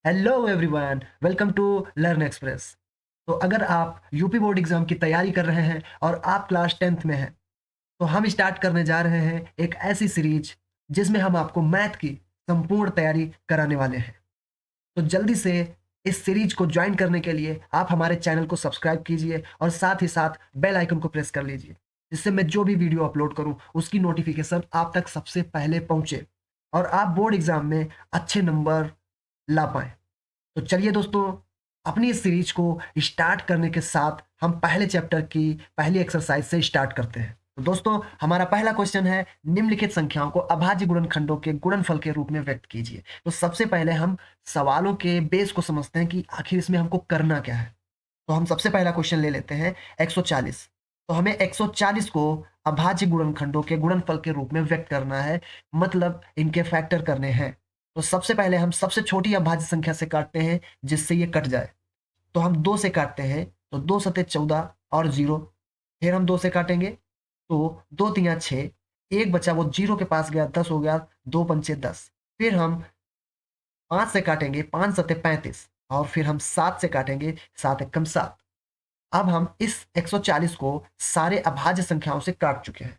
Hello everyone, welcome to Learn Express. तो अगर आप यूपी बोर्ड एग्जाम की तैयारी कर रहे हैं और आप क्लास 10th में हैं, तो हम स्टार्ट करने जा रहे हैं एक ऐसी सीरीज जिसमें हम आपको मैथ की संपूर्ण तैयारी कराने वाले हैं। तो जल्दी से इस सीरीज को ज्वाइन करने के लिए आप हमारे चैनल को सब्सक्राइब कीजिए और साथ ही साथ बेल आइकन को प्रेस कर लीजिए, जिससे मैं जो भी वीडियो अपलोड करूं उसकी नोटिफिकेशन आप तक सबसे पहले पहुंचे और आप बोर्ड एग्जाम में अच्छे नंबर ला पाएं। तो चलिए दोस्तों, अपनी इस सीरीज को स्टार्ट करने के साथ हम पहले चैप्टर की पहली एक्सरसाइज से स्टार्ट करते हैं। तो दोस्तों, हमारा पहला क्वेश्चन है, निम्नलिखित संख्याओं को अभाज्य गुणनखंडों के गुणनफल के रूप में व्यक्त कीजिए। तो सबसे पहले हम सवालों के बेस को समझते हैं कि आखिर इसमें हमको करना क्या है। तो हम सबसे पहला क्वेश्चन ले लेते हैं 140। तो हमें 140 को अभाज्य गुणनखंडों के गुणनफल के रूप में व्यक्त करना है, मतलब इनके फैक्टर करने हैं। तो सबसे पहले हम सबसे छोटी अभाज्य संख्या से काटते हैं जिससे ये कट जाए। तो हम 2 से काटते हैं, तो 2 सते 14 और 0। फिर हम 2 से काटेंगे, तो 2 तिया 6, 1 बचा वो 0 के पास गया, 10 हो गया, 2 पंचे 10। फिर हम 5 से काटेंगे, 5 सते 35 और फिर हम 7 से काटेंगे, 7 एकम 7। अब हम इस 140 को सारे अभाज्य संख्याओं से काट चुके हैं।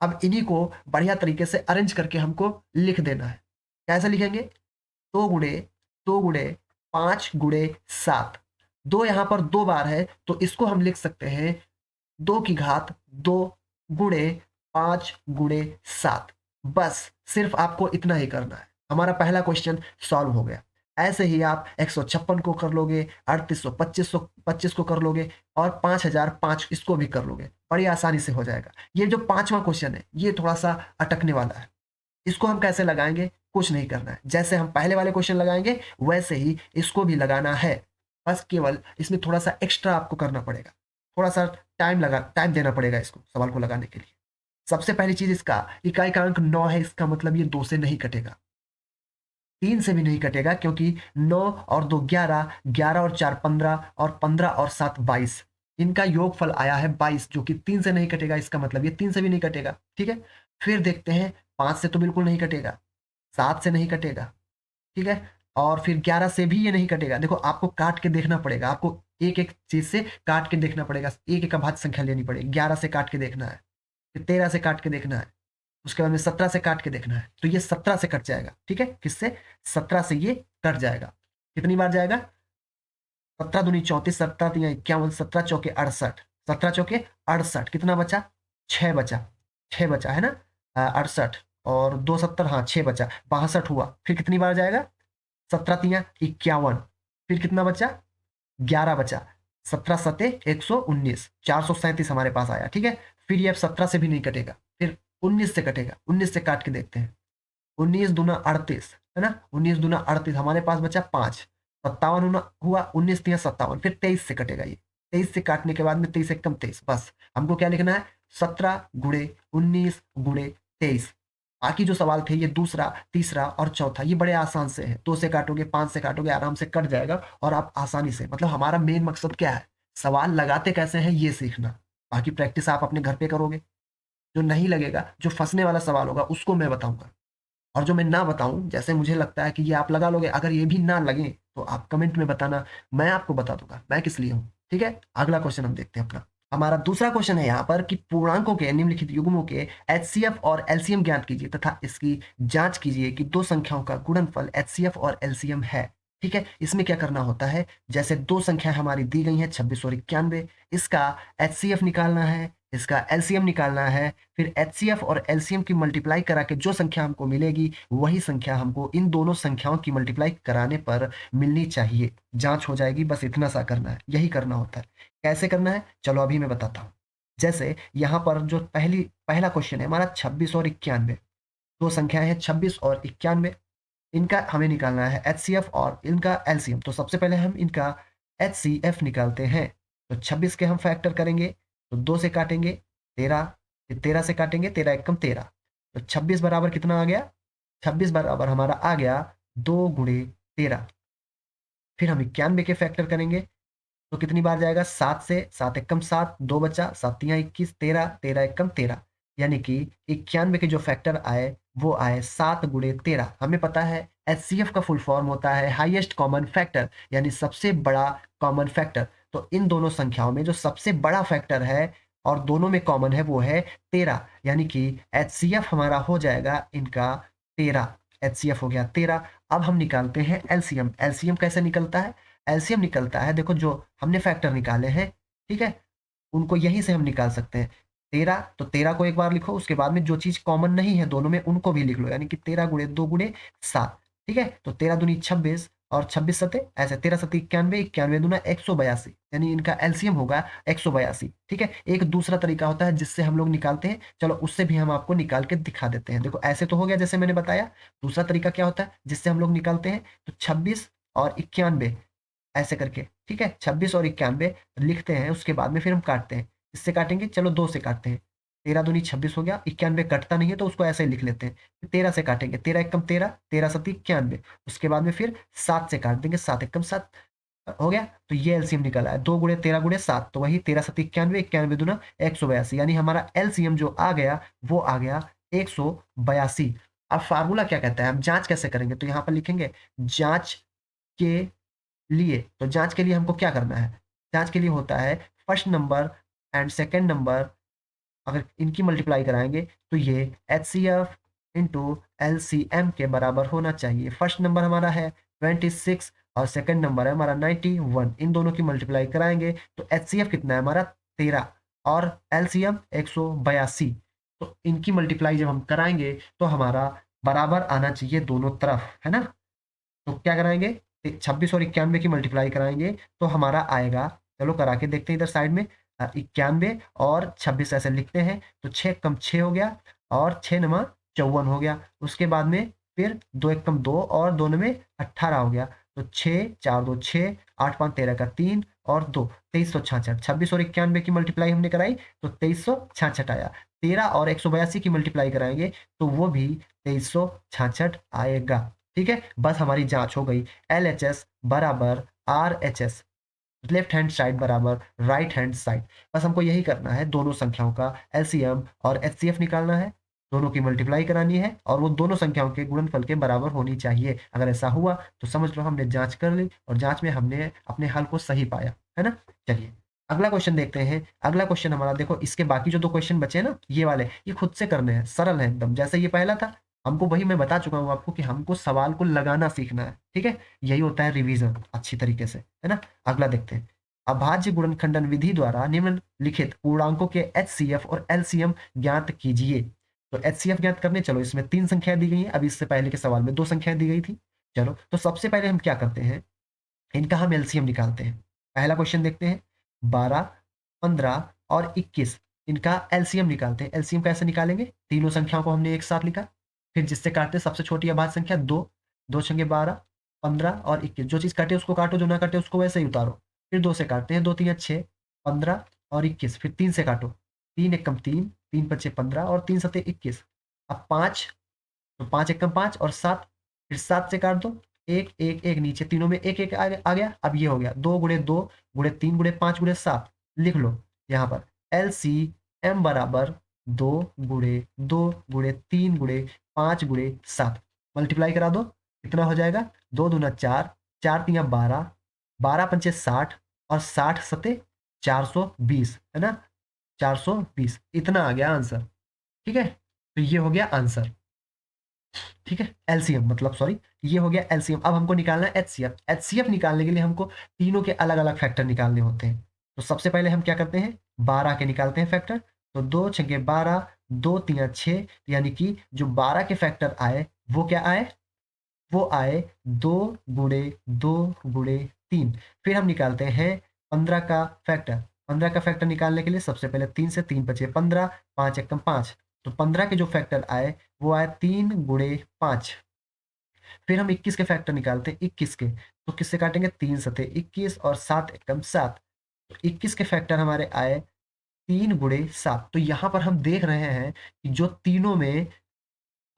अब इन्हीं को बढ़िया तरीके से अरेंज करके हमको लिख देना है। कैसे लिखेंगे? 2 गुणे 2 गुणे 5 गुणे 7। 2 यहाँ पर 2 बार है, तो इसको हम लिख सकते हैं 2 की घात 2 गुणे 5 गुणे 7। बस सिर्फ आपको इतना ही करना है। हमारा पहला क्वेश्चन सॉल्व हो गया। ऐसे ही आप 156 को कर लोगे, 3825 को कर लोगे और 5005 इसको भी कर लोगे। बड़ी आसानी से हो जाएगा। ये जो 5वां क्वेश्चन है, ये थोड़ा-सा अटकने वाला है। इसको हम कैसे लगाएँगे? कुछ नहीं करना है। जैसे हम पहले वाले क्वेश्चन लगाएँगे, वैसे ही इसको भी लगाना है। बस केवल इसमें थोड़ा-सा एक्स्ट्रा आपको करना पड़ेगा। थोड़ा-सा टाइम देना पड़ेगा इसको सवाल को लगाने के लिए। सबसे पहली चीज़, इसका इकाई-का-अंक 9 है, इसका मतलब ये 2 से नहीं कटेगा। 3 से भी नहीं कटेगा, क्योंकि 9 और 2 11, 11 और 4 15 और 15 और 7 22। इनका योगफल आया है 22, जो कि 3 से नहीं कटेगा, इसका मतलब ये 3 से भी नहीं कटेगा। ठीक है? फिर देखते हैं, 5 से तो बिल्कुल नहीं कटेगा, 7 से नहीं कटेगा, ठीक है? और फिर 11 से भी ये नहीं कटेगा। देखो, आपको काट के देखना पड़ेगा, आपको एक-एक चीज़ से काट के देखना पड़ेगा, एक-एक अभाज्य संख्या लेनी पड़ेगी। 11 से काट के देखना है, फिर 13 से काट के देखना है, उसके बाद में 17 से काट के देखना है। तो ये 17 से कट जाएगा, ठीक है? किससे? 17 से ये कट जाएगा। कितनी बार जाएगा? 17 दूनी 34, 17 तिया 51, 17 चौके 68, 17 चौके 68। कितना बचा? 6 बचा, 6 बचा, है ना? 68 और 2 70, हाँ 6 बचा, 62 हुआ। फिर कितनी बार जाएगा? 17 तिया 51, फिर कितना बचा? 11 बचा, 17 सते 119, 437 हमारे पास आया, ठीक है? फिर ये अब 17 से भी नहीं कटेगा, फिर 19 से कटेगा। 19 से काट के देखते हैं। 19 दूना 38, है ना? 19 दूना 38, हमारे पास बचा 5, 57 हुआ, 19 तिया 57, फिर 23 से कटेगा ये। 23 से काटने के बाद में 23 एकम 23। बस हमको क्या लिखना है? 17 गुणे 19 गुणे 23। बाकी जो सवाल थे, ये दूसरा, तीसरा और चौथा, ये बड़े आसान से है। 2 से काटोगे, 5 से काटोगे, आराम से कट जाएगा और आप आसानी से, मतलब हमारा मेन मकसद क्या है? सवाल लगाते कैसे हैं ये सीखना। बाकी प्रैक्टिस आप अपने घर पे करोगे। जो नहीं लगेगा, जो फँसने वाला सवाल होगा, उसको मैं बताऊँगा। और जो मैं ना बताऊँ, जैसे मुझे लगता है कि ये आप लगा लोगे, अगर ये भी ना लगे तो आप कमेंट में बताना, मैं आपको बता दूँगा मैं किस लिए हूँ। ठीक है? अगला क्वेश्चन हम देखते हैं अपना। हमारा दूसरा क्वेश्चन है यहाँ पर कि पूर्णांकों के निम्नलिखित युग्मों के एचसीएफ और एलसीएम ज्ञात कीजिए तथा इसकी जाँच कीजिए कि 2 संख्याओं का गुणनफल एचसीएफ और एलसीएम है। ठीक है? इसमें क्या करना होता है, जैसे 2 संख्याएँ हमारी दी गई हैं 26 और 91, इसका एचसीएफ निकालना है, इसका एलसीएम निकालना है। फिर एचसीएफ और एलसीएम की मल्टीप्लाई करा के जो संख्या हमको मिलेगी, वही संख्या हमको इन दोनों संख्याओं की मल्टीप्लाई कराने पर मिलनी चाहिए। जाँच हो जाएगी, बस इतना सा करना है, यही करना होता है। कैसे करना है? चलो अभी मैं बताता हूँ। जैसे यहाँ पर जो पहला क्वेश्चन है हमारा 26 और 91, 2 संख्याएँ हैं 26 और 91, इनका हमें निकालना है एचसीएफ और इनका एलसीएम। तो सबसे पहले हम इनका एचसीएफ निकालते हैं। तो 26 के हम फैक्टर करेंगे, तो 2 से काटेंगे 13, फिर 13 से काटेंगे, 13 एकम 13। तो 26 बराबर कितना आ गया? 26 बराबर हमारा आ गया 2 गुणे 13। फिर हम 91 के फैक्टर करेंगे, तो कितनी बार जाएगा? 7 से, 7 एकम 7, 2 बचा, 7 तिया 21, 13, 13 एकम 13। यानी कि 91 के जो फैक्टर आए, वो आए 7 × 13। हमें पता है एचसीएफ का फुल फॉर्म होता है हाईएस्ट कॉमन फैक्टर, यानी सबसे बड़ा कॉमन फैक्टर। तो इन दोनों संख्याओं में जो सबसे बड़ा फैक्टर है और दोनों में कॉमन है वो है 13, यानी कि एचसीएफ हमारा हो जाएगा इनका 13। एचसीएफ हो गया 13। अब हम निकालते हैं एलसीएम। एलसीएम कैसे निकलता है? एलसीएम निकलता है, देखो जो हमने फैक्टर निकाले हैं, ठीक है, उनको यहीं से हम निकाल सकते हैं। 13, तो 13 को एक बार लिखो, उसके बाद में जो चीज कॉमन नहीं है दोनों में उनको भी लिख लो, यानी कि 13 × 2 × 7। ठीक है, तो 13 दूनी 26 और 26 सते ऐसे 13 सते 91, 91 दूना 182, यानी इनका एलसीएम होगा 182। ठीक है, एक दूसरा तरीका होता है जिससे हम लोग निकालते हैं, चलो उससे भी हम आपको निकाल के दिखा देते हैं। देखो ऐसे तो हो गया जैसे मैंने बताया। दूसरा तरीका क्या होता है जिससे हम लोग निकालते हैं? तो 26 और 91 ऐसे करके, ठीक है, 26 और 91 लिखते हैं, उसके बाद में फिर हम काटते हैं। इससे काटेंगे, चलो 2 से काटते हैं। 13 दूनी 26 हो गया, 91 कटता नहीं है तो उसको ऐसे ही लिख लेते हैं। फिर 13 से काटेंगे, 13 × 1 = 13, 13 × 7 = 91। उसके बाद में फिर 7 से काट देंगे, 7 × 1 = 7 हो गया। तो ये एलसीएम निकला है 2 × 13 × 7, तो वही 13 × 7 = 91, 91 दूना 182, यानी हमारा एलसीएम जो आ गया वो आ गया 182। अब फार्मूला क्या कहता है, हम जांच कैसे करेंगे? तो यहाँ पर लिखेंगे जांच के लिए। तो जांच के लिए हमको क्या करना है? जांच के लिए होता है first number and second number, अगर इनकी मल्टीप्लाई कराएंगे तो ये एचसीएफ इंटू एलसीएम के बराबर होना चाहिए। फर्स्ट नंबर हमारा है 26 और सेकंड नंबर है हमारा 91। इन दोनों की मल्टीप्लाई कराएंगे तो एचसीएफ कितना है हमारा 13 और एलसीएम 182। तो इनकी मल्टीप्लाई जब हम कराएंगे तो हमारा बराबर आना चाहिए दोनों तरफ, है ना। तो क्या कराएंगे? 26 और 91 की मल्टीप्लाई कराएंगे तो हमारा आएगा, चलो करा के देखते हैं इधर साइड में। 91 और 26 ऐसे लिखते हैं, तो 6 कम 6 हो गया और 6 × 9 = 54 हो गया। उसके बाद में फिर 2 1 कम 2 और दोनों में 18 हो गया। तो 6 4 2 6, 8 5 13 का 3 और 2, 2366। 26 और 91 की मल्टीप्लाई हमने कराई तो 2366 आया। 13 और 182 की मल्टीप्लाई कराएंगे तो वो भी 2366 आएगा। ठीक है, बस हमारी जांच हो गई। LHS बराबर RHS, लेफ्ट हैंड साइड बराबर राइट हैंड साइड। बस हमको यही करना है, दोनों संख्याओं का एलसीएम और एचसीएफ निकालना है, दोनों की मल्टीप्लाई करानी है और वो दोनों संख्याओं के गुणनफल के बराबर होनी चाहिए। अगर ऐसा हुआ तो समझ लो हमने जांच कर ली और जांच में हमने अपने हल को सही पाया, है ना। चलिए अगला क्वेश्चन देखते हैं। अगला क्वेश्चन हमारा, देखो इसके बाकी जो 2 क्वेश्चन बचे ना ये वाले, ये खुद से करने हैं, सरल है एकदम, जैसे ये पहला था। हमको वही मैं बता चुका हूँ आपको कि हमको सवाल को लगाना सीखना है, ठीक है, यही होता है रिवीजन अच्छी तरीके से, है ना। अगला देखते हैं। अभाज्य गुणनखंडन विधि द्वारा निम्नलिखित पूर्णांकों के एचसीएफ और एलसीएम ज्ञात कीजिए। तो एचसीएफ ज्ञात करने, चलो इसमें 3 संख्याएं दी गई हैं, अभी इससे पहले के सवाल में 2 संख्याएं दी गई थी। चलो तो सबसे पहले हम क्या करते हैं, इनका हम एलसीएम निकालते हैं। पहला क्वेश्चन देखते हैं, 12, 15 और 21, इनका एलसीएम निकालते हैं। एलसीएम कैसे निकालेंगे? तीनों संख्याओं को हमने एक साथ लिखा, फिर जिससे काटते सबसे छोटी अभाज्य संख्या 2, 2 छंगे 12, 15 और 21, जो चीज कटे उसको काटो, जो ना कटे उसको वैसे ही उतारो। फिर 2 से काटते हैं, 2 3 6, 15 और 21, फिर 3 से काटो, 3 1 कम 3, 3 5 15 और 3 7 21। अब 5, तो 5 1 कम 5 और 7, फिर 7 से काट दो, 1 1 1 नीचे तीनों में 1 1 आ गया। अब ये हो गया 2 × 2 × 3 × 5 × 7, लिख लो यहाँ पर LCM बराबर 2 × 2 × 3 × 5 × 7, मल्टीप्लाई करा दो, कितना हो जाएगा? 2 दूना 4, 4 3 12, 12 पंचे 60 और 60 सते 420, है ना, 420 इतना आ गया आंसर। ठीक है, तो ये हो गया आंसर। ठीक है, एलसीएम मतलब सॉरी, ये हो गया एलसीएम। अब हमको निकालना है एचसीएफ। एचसीएफ निकालने के लिए हमको तीनों के अलग अलग फैक्टर निकालने होते हैं। तो सबसे पहले हम क्या करते हैं, 12 के निकालते हैं फैक्टर। तो 2 छके 12, 2 3 6, यानी कि जो 12 के फैक्टर आए वो क्या आए, वो आए 2 × 2 × 3। फिर हम निकालते हैं 15 का फैक्टर। 15 का फैक्टर निकालने के लिए सबसे पहले 3 से 3 बचे 15, 5 1 5, तो 15 के जो फैक्टर आए वो आए 3 × 5। फिर हम 21 के फैक्टर निकालते हैं, 21 के, तो किससे काटेंगे, 3 सते 21 और 7 एकम 7, तो 21 के फैक्टर हमारे आए 3 × 7। तो यहाँ पर हम देख रहे हैं कि जो तीनों में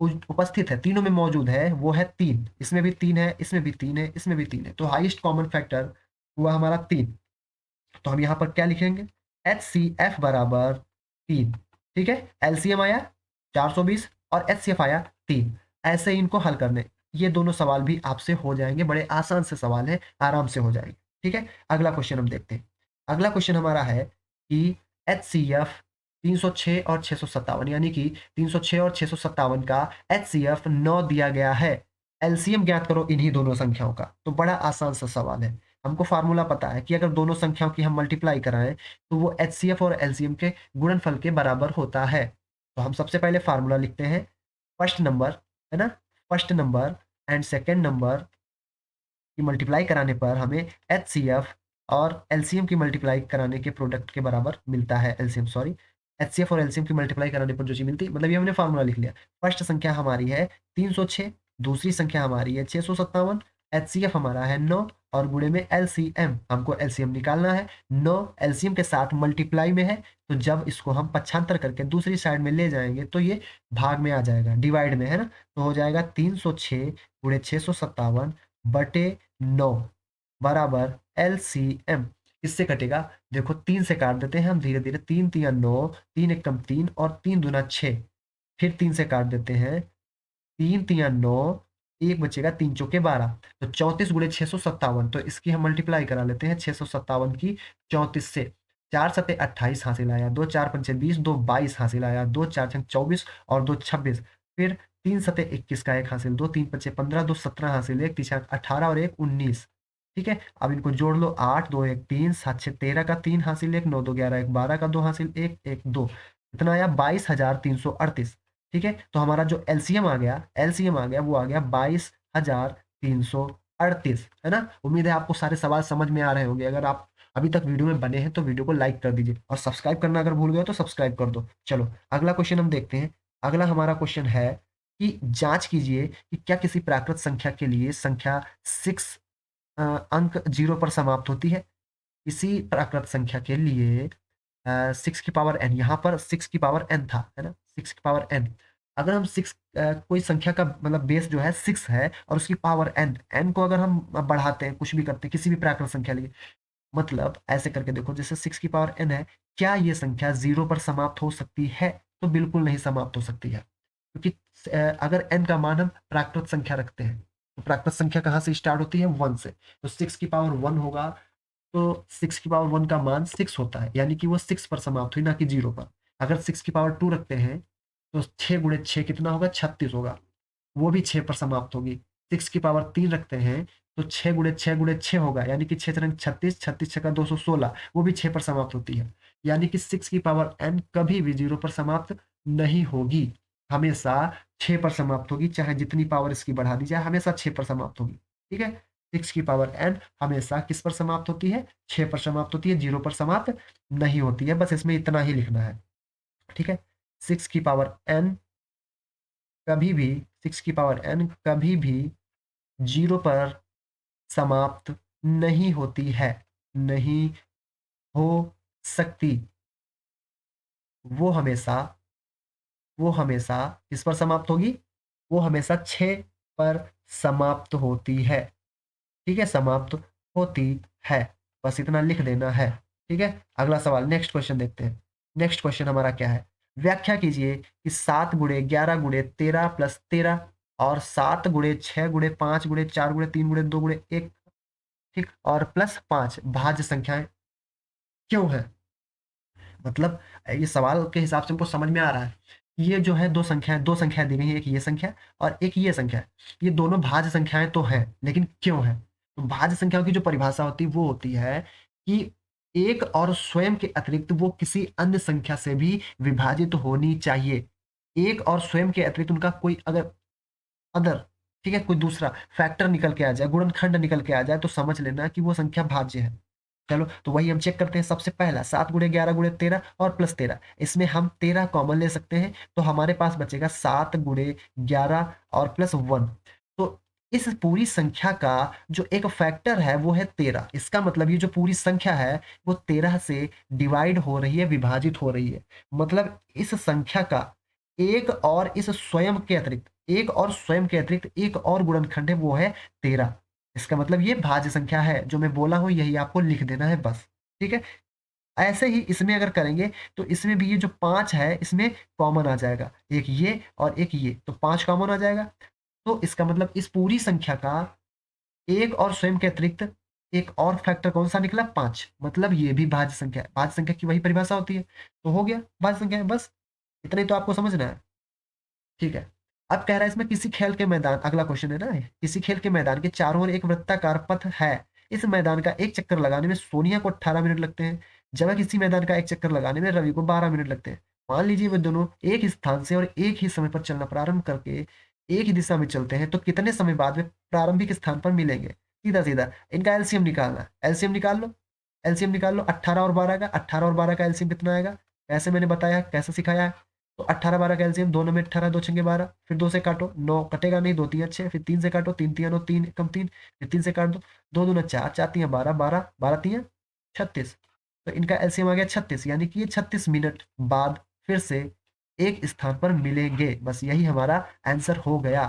उपस्थित है, तीनों में मौजूद है वो है 3, इसमें भी 3 है, इसमें भी 3 है, इसमें भी 3 है, तो हाईएस्ट कॉमन फैक्टर हुआ हमारा 3। तो हम यहाँ पर क्या लिखेंगे, HCF बराबर 3। ठीक है, LCM आया 420 और HCF आया 3। ऐसे इनको हल करने, ये दोनों सवाल भी आपसे हो जाएंगे, बड़े आसान से सवाल है, आराम से हो जाएंगे। ठीक है, अगला क्वेश्चन हम देखते हैं। अगला क्वेश्चन हमारा है कि HCF 306 और 657, यानी कि 306 और 657 का HCF 9 दिया गया है। एलसीएम ज्ञात करो इन्हीं दोनों संख्याओं का। तो बड़ा आसान सा सवाल है, हमको फार्मूला पता है कि अगर दोनों संख्याओं की हम मल्टीप्लाई कराएं तो वो HCF और एलसीएम के गुणनफल के बराबर होता है। तो हम सबसे पहले फार्मूला लिखते हैं। फर्स्ट नंबर, है ना, first number and second number की मल्टीप्लाई कराने पर हमें HCF और एलसीएम की मल्टीप्लाई कराने के प्रोडक्ट के बराबर मिलता है। एलसीएम सॉरी, HCF और एलसीएम की मल्टीप्लाई कराने पर जो चीज मिलती है, मतलब ये हमने फार्मूला लिख लिया। फर्स्ट संख्या हमारी है 306, दूसरी संख्या हमारी है 657, HCF हमारा है 9 और गुणे में LCM, हमको LCM निकालना है। 9 LCM के साथ मल्टीप्लाई में है, तो जब इसको हम पक्षांतर करके दूसरी साइड में ले जाएंगे तो ये भाग में आ जाएगा, डिवाइड में, है ना। तो हो जाएगा 306 गुणे 657 बटे 9 बराबर LCM। इससे कटेगा, देखो 3 से काट देते हैं हम धीरे धीरे। 3 तिया 9, 3 एकम 3 और 3 दूना 6, फिर 3 से काट देते हैं। 3 तिया 9, एक बचेगा, 3 चौके 12, तो 34 गुणे 657। तो इसकी हम मल्टीप्लाई करा लेते हैं 657 की 34 से। 4 सते 28 हासिल आया, 2 4 पंचे 20, 2 22 हासिल आया, 2 4 छंग 24 और 2 26। फिर 3 सते 21 का 1 हासिल, 2 3 पंचे 15, 2 17 हासिल, 1 तीन 18 और 1 19। ठीक है, अब इनको जोड़ लो। 8 2 1 3, 7 6 13 का 3 हासिल 1, 9 2 11 1 12 का 2 हासिल 1 1 2, इतना आया 22,338। ठीक है, तो हमारा जो एलसीएम आ गया, एलसीएम आ गया, वो आ गया 22,338, है ना। उम्मीद है आपको सारे सवाल समझ में आ रहे होंगे। अगर आप अभी तक वीडियो में बने हैं तो वीडियो को लाइक कर दीजिए और सब्सक्राइब करना अगर भूल गए तो सब्सक्राइब कर दो। चलो अगला क्वेश्चन हम देखते हैं। अगला हमारा क्वेश्चन है कि जांच कीजिए कि क्या किसी प्राकृत संख्या के लिए संख्या 6 अंक 0 पर समाप्त होती है। किसी प्राकृत संख्या के लिए 6 की पावर n, यहाँ पर 6 की पावर n था, है ना, 6 की पावर n। अगर हम 6 कोई संख्या का मतलब बेस जो है 6 है और उसकी पावर n, n को अगर हम बढ़ाते हैं, कुछ भी करते हैं किसी भी प्राकृत संख्या लिए, मतलब ऐसे करके देखो, जैसे 6 की पावर n है, क्या ये संख्या 0 पर समाप्त हो सकती है? तो बिल्कुल नहीं समाप्त हो सकती है, क्योंकि अगर n का मान हम प्राकृत संख्या रखते हैं तो प्राकृत संख्या कहाँ से स्टार्ट होती है? 1 से। तो 6 की पावर 1 होगा, तो 6 की पावर 1 का मान 6 होता है, यानी कि वो 6 पर समाप्त हुई, ना कि 0 पर। अगर 6 की पावर 2 रखते हैं तो 6 गुणे 6 कितना होगा? 36 होगा, वो भी 6 पर समाप्त होगी। 6 की पावर 3 रखते हैं तो 6 गुणे 6 गुणे 6 होगा, यानी कि 6 रंग 36, 36 छक्का 216, वो भी 6 पर समाप्त होती है। यानी कि 6 की पावर n कभी भी 0 पर समाप्त नहीं होगी, हमेशा 6 पर समाप्त होगी, चाहे जितनी पावर इसकी बढ़ा दी जाए, हमेशा 6 पर समाप्त होगी। ठीक है, 6 की पावर n हमेशा किस पर समाप्त होती है? 6 पर समाप्त होती है, 0 पर समाप्त नहीं होती है। बस इसमें इतना ही लिखना है। ठीक है, 6 की पावर n कभी भी, 6 की पावर n कभी भी 0 पर समाप्त नहीं होती है, नहीं हो सकती। वो हमेशा, वो हमेशा किस पर समाप्त होगी? वो हमेशा 6 पर समाप्त होती है। ठीक है, समाप्त होती है, बस इतना लिख देना है। ठीक है, अगला सवाल, नेक्स्ट क्वेश्चन देखते हैं। नेक्स्ट क्वेश्चन हमारा क्या है? व्याख्या कीजिए कि 7 गुणे 11 गुणे 13 प्लस 13 और 7 गुणे 6 गुणे 5 गुणे 4 गुणे 3 गुणे 2 गुणे 1, ठीक, और प्लस 5 भाज्य संख्याएं क्यों है? मतलब ये सवाल के हिसाब से हमको समझ में आ रहा है, ये जो है दो संख्याएं दी गई हैं, एक ये संख्या और एक ये संख्या। ये दोनों भाज्य संख्याएं तो हैं, लेकिन क्यों है? तो भाज्य संख्याओं की जो परिभाषा होती है वो होती है कि एक और स्वयं के अतिरिक्त वो किसी अन्य संख्या से भी विभाजित होनी चाहिए। एक और स्वयं के अतिरिक्त उनका कोई अगर अदर, ठीक है, कोई दूसरा फैक्टर निकल के आ जाए, गुणनखंड निकल के आ जाए, तो समझ लेना कि वो संख्या भाज्य है। चलो तो वही हम चेक करते हैं। सबसे पहला 7 गुणे 11 गुणे 13 और प्लस 13, इसमें हम 13 कॉमन ले सकते हैं, तो हमारे पास बचेगा 7 गुणे 11 और प्लस 1। तो इस पूरी संख्या का जो एक फैक्टर है वो है 13। इसका मतलब ये जो पूरी संख्या है वो 13 से डिवाइड हो रही है, विभाजित हो रही है। मतलब इस संख्या का एक और इस स्वयं के अतिरिक्त, एक और स्वयं के अतिरिक्त एक और गुणनखंड है, वो है 13। इसका मतलब ये भाज्य संख्या है, जो मैं बोला हूं यही आपको लिख देना है बस। ठीक है, ऐसे ही इसमें अगर करेंगे तो इसमें भी ये जो 5 है इसमें कॉमन आ जाएगा, एक ये और एक ये, तो 5 कॉमन आ जाएगा। तो इसका मतलब इस पूरी संख्या का एक और स्वयं के अतिरिक्त एक और फैक्टर कौन सा निकला? 5। मतलब ये भी भाज्य संख्या है। भाज्य संख्या की वही परिभाषा होती है। तो हो गया भाज्य संख्या है, बस इतना ही तो आपको समझना है। ठीक है। अब कह रहा है इसमें किसी खेल के मैदान, अगला क्वेश्चन है ना, किसी खेल के मैदान के चारों ओर एक वृत्ताकार पथ है। इस मैदान का एक चक्कर लगाने में सोनिया को 18 मिनट लगते हैं, जबकि किसी मैदान का एक चक्कर लगाने में रवि को 12 मिनट लगते हैं। मान लीजिए वे दोनों एक ही स्थान से और एक ही समय पर चलना प्रारंभ करके एक ही दिशा में चलते हैं, तो कितने समय बाद वे प्रारंभिक स्थान पर मिलेंगे? सीधा सीधा इनका एलसीएम निकालना है। एलसीएम निकाल लो, एलसीएम निकाल लो 18 और 12 का। 18 और 12 का एलसीएम कितना आएगा? कैसे मैंने बताया, कैसे सिखाया है? तो 18 12 का एलसीएम, 2 में 18, 2 छंगे 12, फिर 2 से काटो, 9 कटेगा नहीं, 2 3 6, फिर 3 से काटो, 3 3 9, 3 कम 3, फिर 3 से काट दो, 2 दूना 4, 4 3 12, 12 12 3 36। तो इनका एलसीएम आ गया 36, यानी कि ये 36 मिनट बाद फिर से एक स्थान पर मिलेंगे। बस यही हमारा आंसर हो गया।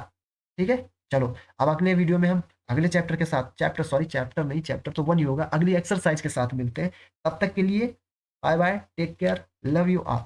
ठीक है, चलो अब अगले वीडियो में हम अगले चैप्टर के साथ, चैप्टर नहीं, चैप्टर तो 1 ही होगा, अगली एक्सरसाइज के साथ मिलते हैं। तब तक के लिए bye bye, take care, love you all.